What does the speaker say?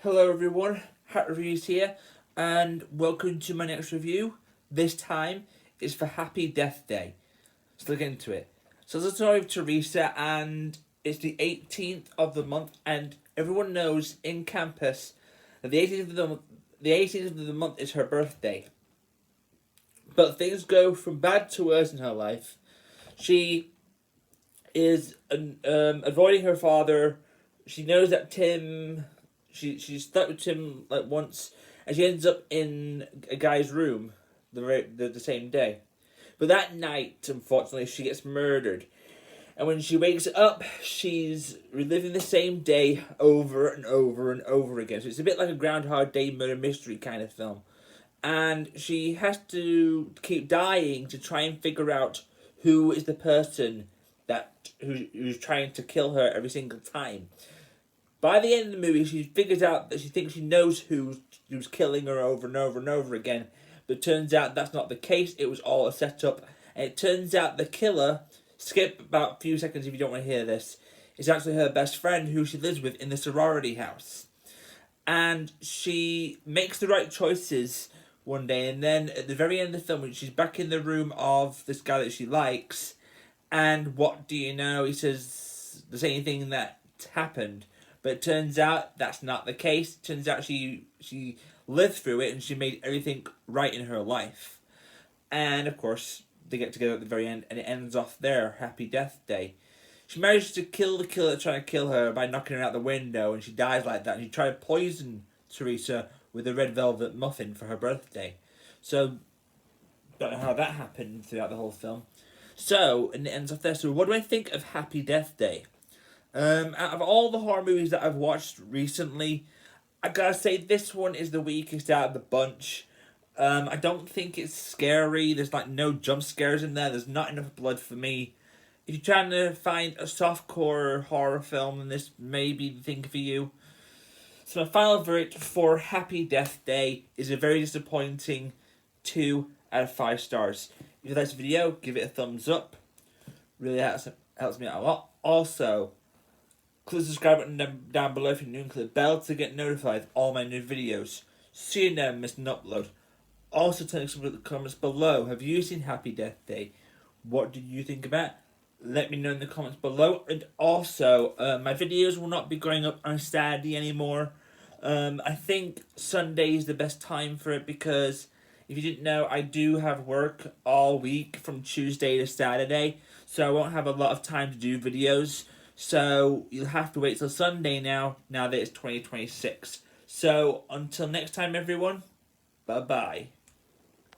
Hello everyone, Hat Reviews here, and welcome to my next review. This time is for Happy Death Day. Let's look into it. So it's a story of Teresa, and it's the 18th of the month, and everyone knows in campus that the 18th of the month is her birthday. But things go from bad to worse in her life. She is avoiding her father. She knows that Tim. She's stuck with Tim like once, and she ends up in a guy's room the same day. But that night, unfortunately, she gets murdered. And when she wakes up, she's reliving the same day over and over and over again. So it's a bit like a Groundhog Day murder mystery kind of film. And she has to keep dying to try and figure out who is the person who's trying to kill her every single time. By the end of the movie, she figures out that she thinks she knows who's killing her over and over and over again. But it turns out that's not the case. It was all a setup. And it turns out the killer, skip about a few seconds if you don't want to hear this, is actually her best friend who she lives with in the sorority house. And she makes the right choices one day. And then at the very end of the film, when she's back in the room of this guy that she likes, and what do you know? He says the same thing that happened. But it turns out that's not the case. It turns out she lived through it and she made everything right in her life. And of course, they get together at the very end and it ends off there. Happy Death Day. She manages to kill the killer trying to kill her by knocking her out the window, and she dies like that. And she tried to poison Teresa with a red velvet muffin for her birthday. So, don't know how that happened throughout the whole film. So, and it ends off there. So what do I think of Happy Death Day? Out of all the horror movies that I've watched recently, I gotta say this one is the weakest out of the bunch. I don't think it's scary. There's like no jump scares in there. There's not enough blood for me. If you're trying to find a softcore horror film, then this may be the thing for you. So my final verdict for Happy Death Day is a very disappointing 2 out of 5 stars. If you like this video, give it a thumbs up. Really helps me out a lot. Also, click the subscribe button down below if you're new, and click the bell to get notified of all my new videos, so you never miss an upload. Also, tell me some in the comments below. Have you seen Happy Death Day? What did you think about it? Let me know in the comments below. And also, my videos will not be going up on Saturday anymore. I think Sunday is the best time for it because, if you didn't know, I do have work all week from Tuesday to Saturday, so I won't have a lot of time to do videos. So you'll have to wait till Sunday now that it's 2026. So until next time, everyone, bye-bye.